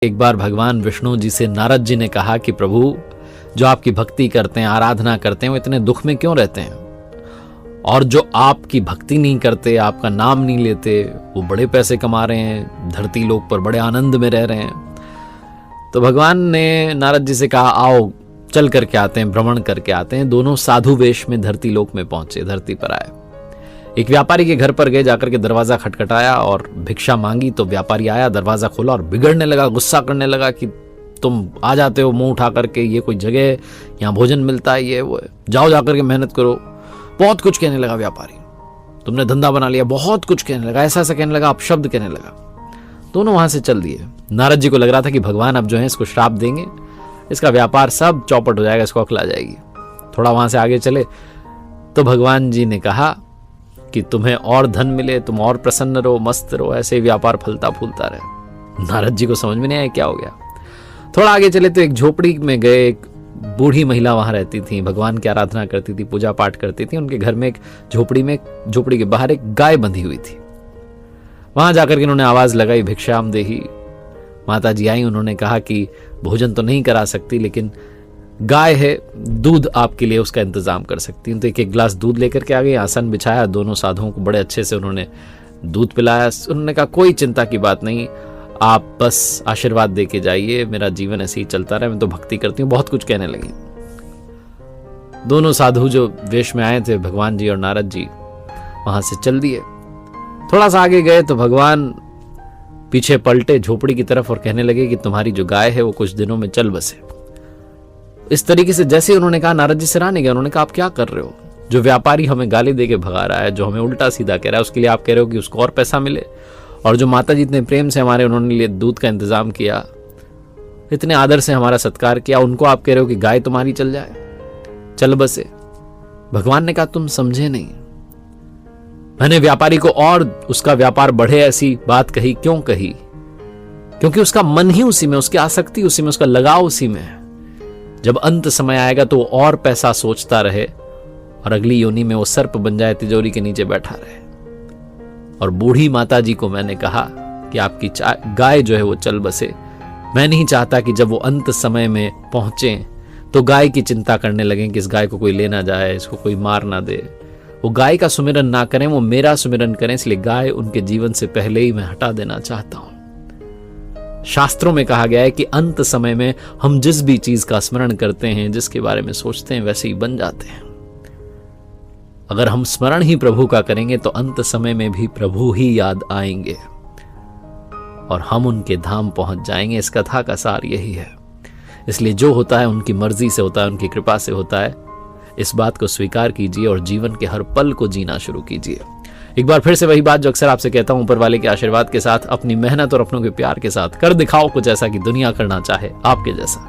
एक बार भगवान विष्णु जी से नारद जी ने कहा कि प्रभु, जो आपकी भक्ति करते हैं, आराधना करते हैं, वो इतने दुख में क्यों रहते हैं, और जो आपकी भक्ति नहीं करते, आपका नाम नहीं लेते, वो बड़े पैसे कमा रहे हैं, धरती लोक पर बड़े आनंद में रह रहे हैं। तो भगवान ने नारद जी से कहा, आओ चल करके आते हैं, भ्रमण करके आते हैं। दोनों साधु वेश में धरती लोक में पहुंचे, धरती पर आए। एक व्यापारी के घर पर गए, जाकर के दरवाजा खटखटाया और भिक्षा मांगी। तो व्यापारी आया, दरवाजा खोला और बिगड़ने लगा, गुस्सा करने लगा कि तुम आ जाते हो मुंह उठा करके, ये कोई जगह है, यहाँ भोजन मिलता है, ये वो है, जाओ जाकर के मेहनत करो। बहुत कुछ कहने लगा व्यापारी, तुमने धंधा बना लिया, बहुत कुछ कहने लगा, ऐसा ऐसा कहने लगा, अपशब्द कहने लगा। दोनों वहां से चल दिए। नारद जी को लग रहा था कि भगवान अब जो है इसको श्राप देंगे, इसका व्यापार सब चौपट हो जाएगा, इसको अकल आ जाएगी। थोड़ा वहां से आगे चले तो भगवान जी ने कहा कि तुम्हें और धन मिले, तुम और प्रसन्न रहो, मस्त रहो, ऐसे ही व्यापार फलता फूलता रहे। नारद जी को समझ में नहीं आया क्या हो गया। थोड़ा आगे चले तो एक झोपड़ी में गए। एक बूढ़ी महिला वहां रहती थी, भगवान की आराधना करती थी, पूजा पाठ करती थी। उनके घर में एक झोपड़ी के बाहर एक गाय बंधी हुई थी। वहां जाकर के उन्होंने आवाज लगाई, भिक्षाम देही। माता जी आई, उन्होंने कहा कि भोजन तो नहीं करा सकती, लेकिन गाय है, दूध आपके लिए उसका इंतजाम कर सकती हूं। तो एक गिलास दूध लेकर के आ गई, आसन बिछाया, दोनों साधुओं को बड़े अच्छे से उन्होंने दूध पिलाया। उन्होंने कहा कोई चिंता की बात नहीं, आप बस आशीर्वाद दे के जाइए, मेरा जीवन ऐसे ही चलता रहे, मैं तो भक्ति करती हूँ। बहुत कुछ कहने लगी। दोनों साधु जो वेश में आए थे, भगवान जी और नारद जी, वहां से चल दिए। थोड़ा सा आगे गए तो भगवान पीछे पलटे झोपड़ी की तरफ और कहने लगे कि तुम्हारी जो गाय है वो कुछ दिनों में चल बसे। इस तरीके से जैसे उन्होंने कहा, नारद जी सराहने नहीं गया। उन्होंने कहा आप क्या कर रहे हो, जो व्यापारी हमें गाली दे के भगा रहा है, जो हमें उल्टा सीधा कह रहा है, उसके लिए आप कह रहे हो कि उसको और पैसा मिले, और जो माता जी इतने प्रेम से हमारे, उन्होंने लिए दूध का इंतजाम किया, इतने आदर से हमारा सत्कार किया, उनको आप कह रहे हो कि गाय तुम्हारी चल जाए, चल बसे। भगवान ने कहा तुम समझे नहीं, मैंने व्यापारी को और उसका व्यापार बढ़े ऐसी बात कही। क्यों कही? क्योंकि उसका मन ही उसी में, उसकी आसक्ति उसी में, उसका लगाव उसी में है। जब अंत समय आएगा तो वो और पैसा सोचता रहे और अगली योनि में वो सर्प बन जाए, तिजोरी के नीचे बैठा रहे। और बूढ़ी माता जी को मैंने कहा कि आपकी गाय जो है वो चल बसे। मैं नहीं चाहता कि जब वो अंत समय में पहुंचे तो गाय की चिंता करने लगे कि इस गाय को कोई ले ना जाए, इसको कोई मार ना दे। वो गाय का सुमिरन ना करें, वो मेरा सुमिरन करें। इसलिए गाय उनके जीवन से पहले ही मैं हटा देना चाहता हूं। शास्त्रों में कहा गया है कि अंत समय में हम जिस भी चीज का स्मरण करते हैं, जिसके बारे में सोचते हैं, वैसे ही बन जाते हैं। अगर हम स्मरण ही प्रभु का करेंगे तो अंत समय में भी प्रभु ही याद आएंगे और हम उनके धाम पहुंच जाएंगे। इस कथा का सार यही है। इसलिए जो होता है उनकी मर्जी से होता है, उनकी कृपा से होता है। इस बात को स्वीकार कीजिए और जीवन के हर पल को जीना शुरू कीजिए। एक बार फिर से वही बात जो अक्सर आपसे कहता हूं, ऊपर वाले के आशीर्वाद के साथ, अपनी मेहनत और अपनों के प्यार के साथ कर दिखाओ कुछ ऐसा कि दुनिया करना चाहे आपके जैसा।